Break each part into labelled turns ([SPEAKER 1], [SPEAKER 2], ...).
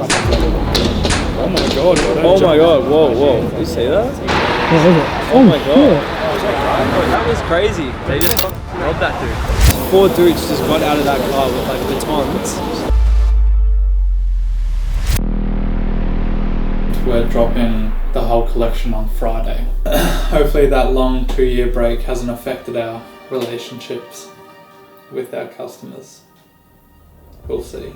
[SPEAKER 1] Oh my god.
[SPEAKER 2] Oh my god, whoa. You see that?
[SPEAKER 3] What was it?
[SPEAKER 2] Oh my god. That was crazy. They just robbed that dude. 4 dudes just got out of that car with like batons.
[SPEAKER 1] We're dropping the whole collection on Friday. Hopefully that long 2-year break hasn't affected our relationships with our customers. We'll see.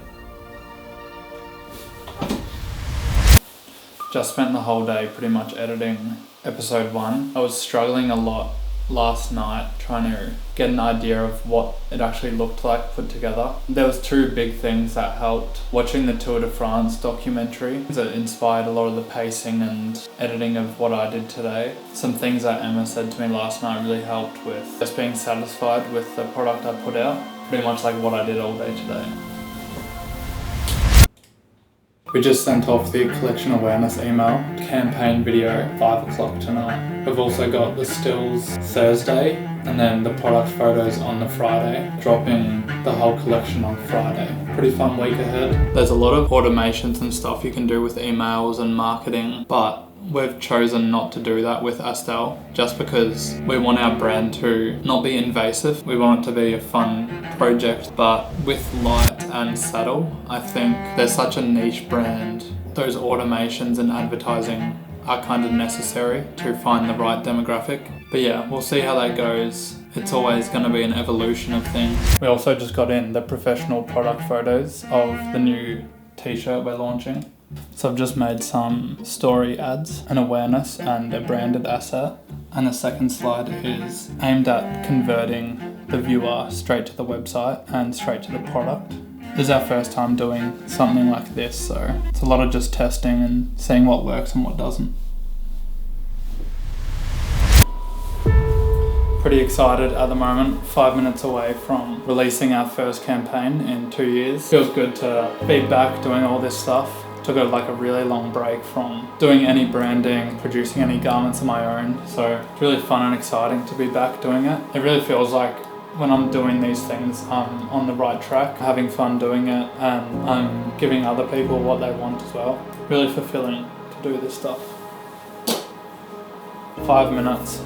[SPEAKER 1] Just spent the whole day pretty much editing episode 1. I was struggling a lot last night trying to get an idea of what it actually looked like put together. There was 2 big things that helped. Watching the Tour de France documentary that inspired a lot of the pacing and editing of what I did today. Some things that Emma said to me last night really helped with just being satisfied with the product I put out. Pretty much like what I did all day today. We just sent off the collection awareness email campaign video 5 o'clock tonight. We've also got the stills Thursday and then the product photos on the Friday, dropping the whole collection on Friday. Pretty fun week ahead. There's a lot of automations and stuff you can do with emails and marketing, but we've chosen not to do that with Astelle just because we want our brand to not be invasive. We want it to be a fun project, but with Light and Sadl, I think there's such a niche brand. Those automations and advertising are kind of necessary to find the right demographic. But yeah, we'll see how that goes. It's always going to be an evolution of things. We also just got in the professional product photos of the new t-shirt we're launching. So I've just made some story ads, an awareness and a branded asset. And the second slide is aimed at converting the viewer straight to the website and straight to the product. This is our first time doing something like this, so it's a lot of just testing and seeing what works and what doesn't. Pretty excited at the moment, 5 minutes away from releasing our first campaign in 2 years. Feels good to be back doing all this stuff. Took like a really long break from doing any branding, producing any garments of my own. So it's really fun and exciting to be back doing it. It really feels like when I'm doing these things, I'm on the right track, having fun doing it, and I'm giving other people what they want as well. Really fulfilling to do this stuff. 5 minutes.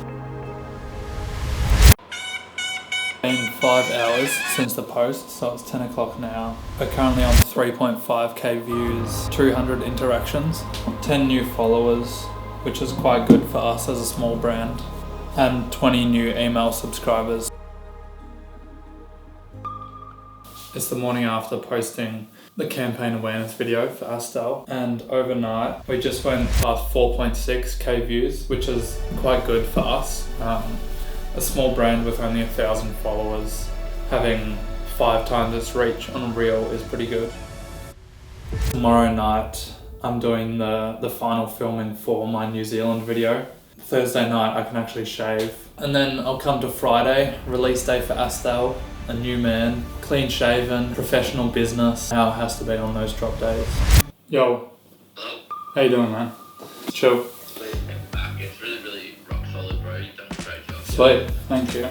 [SPEAKER 1] Been 5 hours since the post, so it's 10 o'clock now. We're currently on 3.5k views, 200 interactions, 10 new followers, which is quite good for us as a small brand, and 20 new email subscribers. It's the morning after posting the campaign awareness video for Astelle, and overnight we just went past 4.6k views, which is quite good for us. A small brand with only 1,000 followers having 5 times its reach on Reel is pretty good. Tomorrow night I'm doing the final filming for my New Zealand video. Thursday night I can actually shave. And then I'll come to Friday, release day for Astelle, a new man, clean shaven, professional business. How it has to be on those drop days. Yo, how you doing, man? Chill.
[SPEAKER 4] It's really rock solid, bro. You've done a great job.
[SPEAKER 1] Sweet, thank you.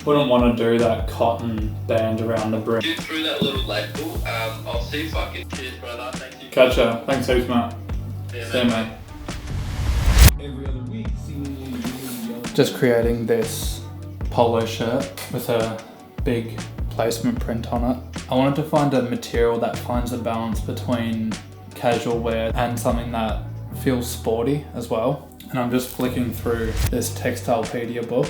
[SPEAKER 1] Wouldn't want to do that cotton band around the brim.
[SPEAKER 4] Shoot through that little label. I'll see if I can. Cheers, brother. Thank you.
[SPEAKER 1] Catcha. Thanks heaps, mate.
[SPEAKER 4] Yeah,
[SPEAKER 1] See you, mate.
[SPEAKER 5] Every other week,
[SPEAKER 1] Just creating this polo shirt with a big placement print on it. I wanted to find a material that finds a balance between casual wear and something that feels sporty as well. And I'm just flicking through this Textilepedia book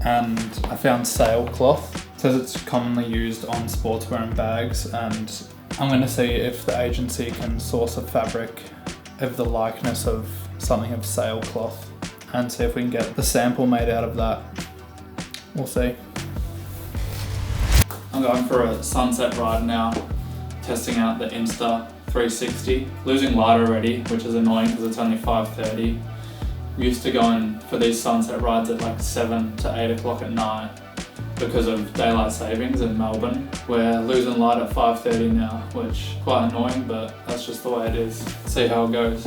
[SPEAKER 1] and I found sailcloth. It says it's commonly used on sportswear and bags, and I'm going to see if the agency can source a fabric of the likeness of something of sailcloth and see if we can get the sample made out of that. We'll see. I'm going for a sunset ride now, testing out the Insta 360. Losing light already, which is annoying because it's only 5:30. Used to going for these sunset rides at like 7 to 8 o'clock at night because of daylight savings in Melbourne. We're losing light at 5:30 now, which is quite annoying, but that's just the way it is. See how it goes.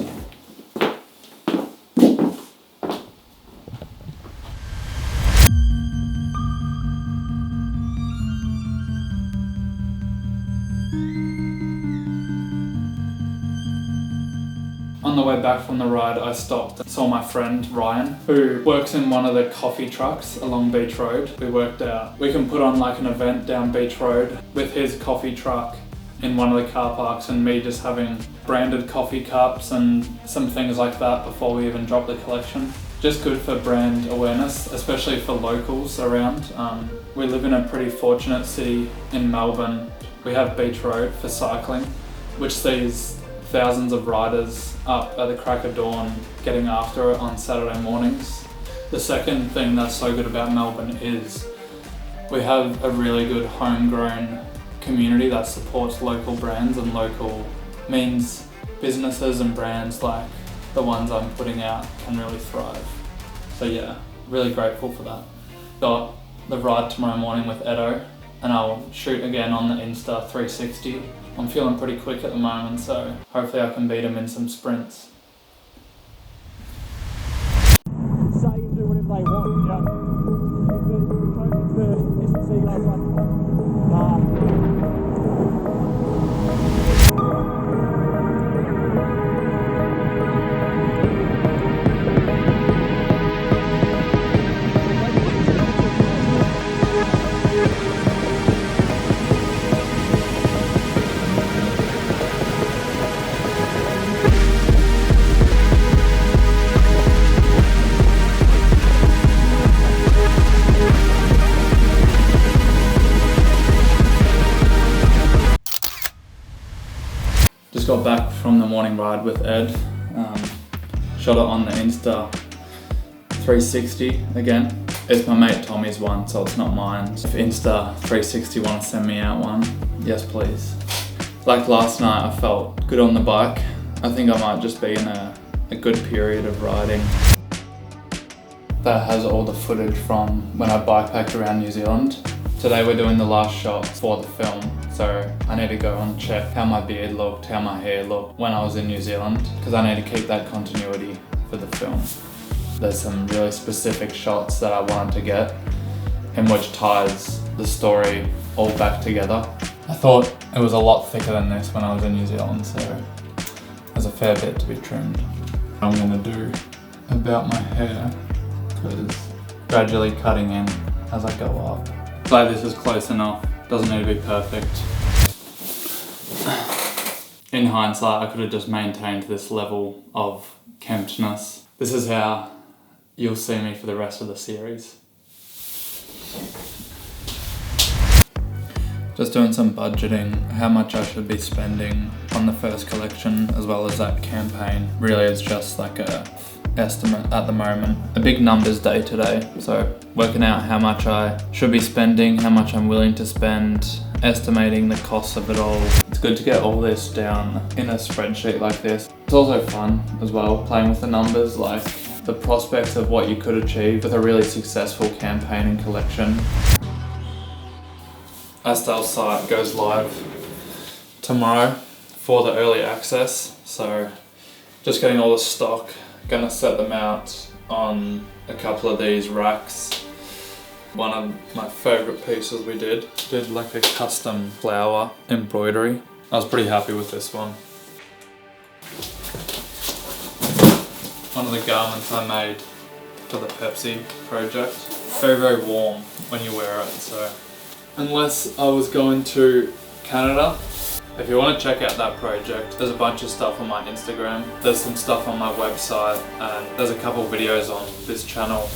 [SPEAKER 1] On the way back from the ride, I stopped and saw my friend Ryan, who works in one of the coffee trucks along Beach Road. We worked out we can put on like an event down Beach Road with his coffee truck in one of the car parks, and me just having branded coffee cups and some things like that before we even drop the collection. Just good for brand awareness, especially for locals around. We live in a pretty fortunate city in Melbourne. We have Beach Road for cycling, which sees thousands of riders up at the crack of dawn getting after it on Saturday mornings. The second thing that's so good about Melbourne is we have a really good homegrown community that supports local brands, and local means businesses and brands like the ones I'm putting out can really thrive. So yeah, really grateful for that. Got the ride tomorrow morning with Edo, and I'll shoot again on the Insta 360. I'm feeling pretty quick at the moment, so hopefully I can beat him in some sprints.
[SPEAKER 2] Say and do whatever they want, yeah. The S&C guys like,
[SPEAKER 1] Just got back from the morning ride with Ed. Shot it on the Insta 360 again. It's my mate Tommy's one, so it's not mine. If Insta 360 want to send me out one, yes please. Like last night, I felt good on the bike. I think I might just be in a good period of riding. That has all the footage from when I bikepacked around New Zealand. Today we're doing the last shot for the film, so I need to go and check how my beard looked, how my hair looked when I was in New Zealand, because I need to keep that continuity for the film. There's some really specific shots that I wanted to get, in which ties the story all back together. I thought it was a lot thicker than this when I was in New Zealand, so there's a fair bit to be trimmed. What I'm going to do about my hair, because gradually cutting in as I go up. Glad this is close enough, doesn't need to be perfect. In hindsight, I could have just maintained this level of kemptness. This is how you'll see me for the rest of the series. Just doing some budgeting, how much I should be spending on the first collection as well as that campaign. Really it's just like a estimate at the moment. A big numbers day today, so working out how much I should be spending, how much I'm willing to spend, estimating the costs of it all. It's good to get all this down in a spreadsheet like this. It's also fun as well, playing with the numbers, like the prospects of what you could achieve with a really successful campaign and collection. Astelle site goes live tomorrow for the early access, so just getting all the stock. Gonna set them out on a couple of these racks. One of my favourite pieces we did like a custom flower embroidery. I was pretty happy with this one. One of the garments I made for the Pepsi project. Very, very warm when you wear it, so. Unless I was going to Canada. If you want to check out that project, there's a bunch of stuff on my Instagram. There's some stuff on my website, and there's a couple of videos on this channel.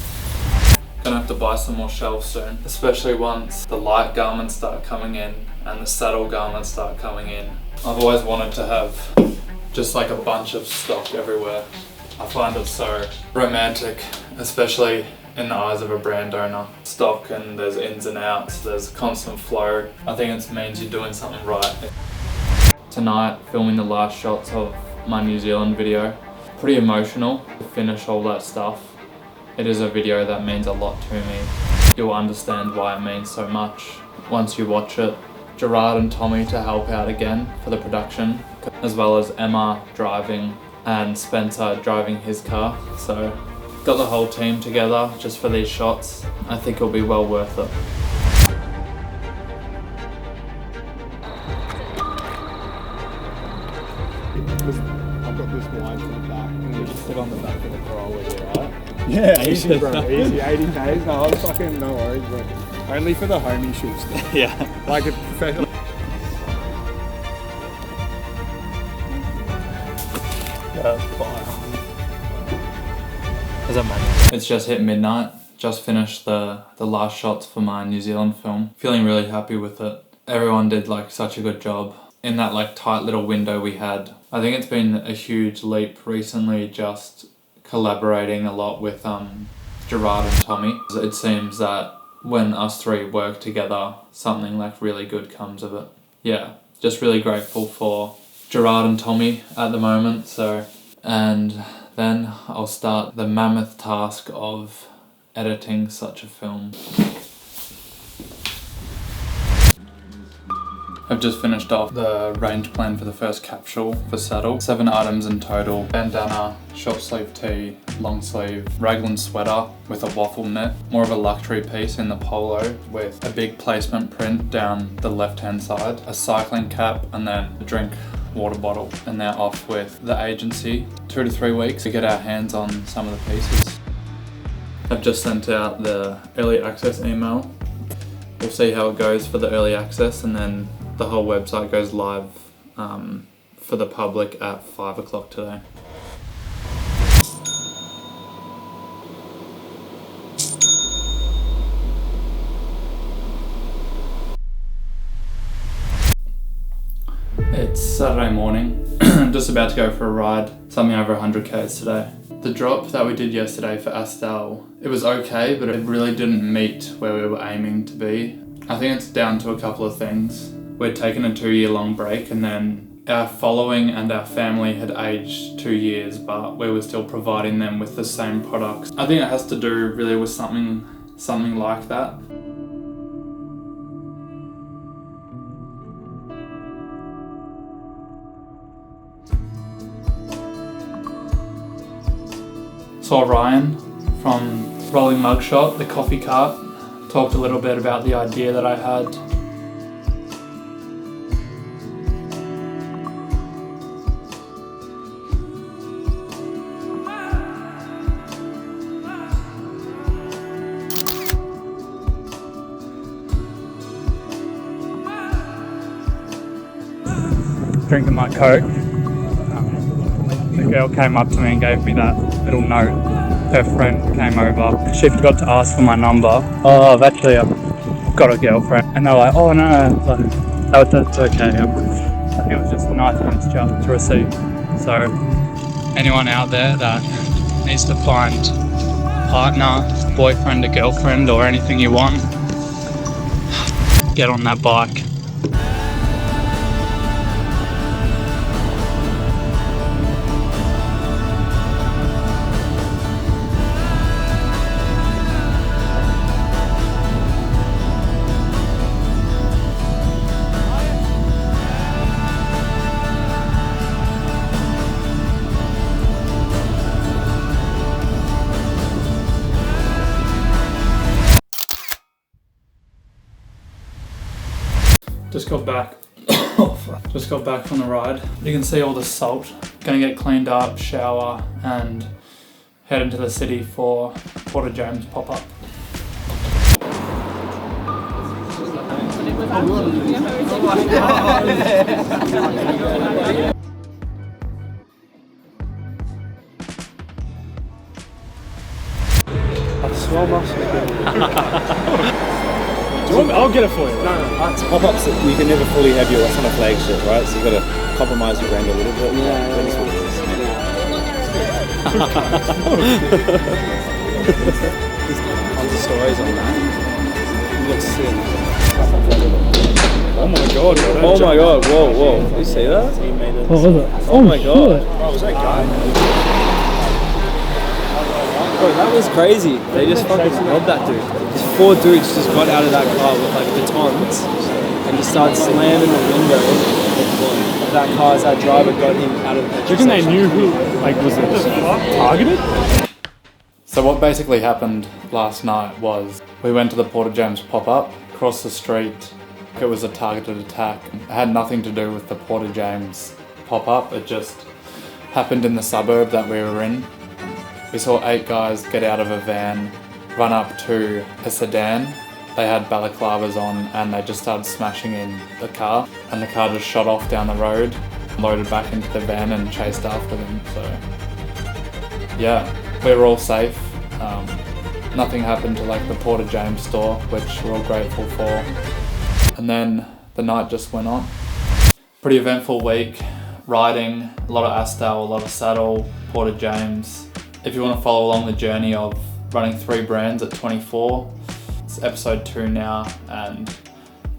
[SPEAKER 1] Gonna have to buy some more shelves soon, especially once the light garments start coming in and the Sadl garments start coming in. I've always wanted to have just like a bunch of stock everywhere. I find it so romantic, especially in the eyes of a brand owner. Stock, and there's ins and outs, there's constant flow. I think it means you're doing something right. Tonight, filming the last shots of my New Zealand video. Pretty emotional to finish all that stuff. It is a video that means a lot to me. You'll understand why it means so much once you watch it. Gerard and Tommy to help out again for the production, as well as Emma driving and Spencer driving his car. So got the whole team together just for these shots. I think it'll be well worth it.
[SPEAKER 2] I'm
[SPEAKER 3] I've got this wine to the back. And
[SPEAKER 2] You just sit on the back of the car with you, right?
[SPEAKER 3] yeah, easy, bro. Easy. 80 Ks. No, I'm fucking no worries, bro. Only for the homie shoots.
[SPEAKER 2] Yeah.
[SPEAKER 3] Like a professional.
[SPEAKER 2] Is that money?
[SPEAKER 1] It's just hit midnight. Just finished the last shots for my New Zealand film. Feeling really happy with it. Everyone did like such a good job in that like tight little window we had. I think it's been a huge leap recently just collaborating a lot with Gerard and Tommy. It seems that when us three work together, something like really good comes of it. Yeah, just really grateful for Gerard and Tommy at the moment. So, and then I'll start the mammoth task of editing such a film. I've just finished off the range plan for the first capsule for Sadl. 7 items in total. Bandana, short sleeve tee, long sleeve, raglan sweater with a waffle knit. More of a luxury piece in the polo with a big placement print down the left hand side. A cycling cap and then a drink water bottle. And they're off with the agency. 2 to 3 weeks to get our hands on some of the pieces. I've just sent out the early access email. We'll see how it goes for the early access and then the whole website goes live for the public at 5 o'clock today. It's Saturday morning, just about to go for a ride, something over 100 Ks today. The drop that we did yesterday for Astelle, it was okay, but it really didn't meet where we were aiming to be. I think it's down to a couple of things. We'd taken a 2-year-long break and then our following and our family had aged 2 years, but we were still providing them with the same products. I think it has to do really with something like that. Saw Ryan from Rolling Mugshot, the coffee cart, talked a little bit about the idea that I had. Drinking my Coke. The girl came up to me and gave me that little note. Her friend came over. She forgot to ask for my number. Oh, I've actually got a girlfriend. And they're like, oh no, like, that's okay. I think it was just a nice gesture to receive. So, anyone out there that needs to find a partner, boyfriend, a girlfriend, or anything you want, get on that bike. Just got back from the ride. You can see all the salt. Gonna get cleaned up, shower, and head into the city for James Pop-up.
[SPEAKER 2] I swell I'll get it for you. No.
[SPEAKER 6] It's pop-ups that you can never fully have your what's on a flagship, right? So you've got to compromise your brand a little bit. That is what it is.
[SPEAKER 2] Tons of stories on that. Looks sick.
[SPEAKER 3] Oh my god.
[SPEAKER 2] Oh my god, whoa. Did you see that?
[SPEAKER 1] What was it?
[SPEAKER 2] Oh my god.
[SPEAKER 3] Oh, was that guy?
[SPEAKER 2] Bro, that was crazy. They just fucking robbed that dude. These 4 dudes just got out of that car with like batons and just started slamming the window of that car as that driver got him out of the petrol
[SPEAKER 3] Do you reckon they
[SPEAKER 2] station.
[SPEAKER 3] knew who, like, was it targeted?
[SPEAKER 1] So what basically happened last night was we went to the Port of James Pop-up, across the street. It was a targeted attack. It had nothing to do with the Port of James Pop-up. It happened in the suburb that we were in. We saw 8 guys get out of a van, run up to a sedan. They had balaclavas on and they just started smashing in the car, and the car just shot off down the road, loaded back into the van and chased after them. So yeah, we were all safe. Nothing happened to like the Port of James store, which we're all grateful for. And then the night just went on. Pretty eventful week, riding, a lot of Astelle, a lot of Sadl, Port of James. If you want to follow along the journey of running 3 brands at 24, it's episode 2 now, and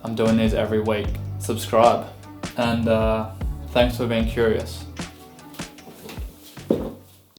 [SPEAKER 1] I'm doing these every week. Subscribe, and thanks for being curious.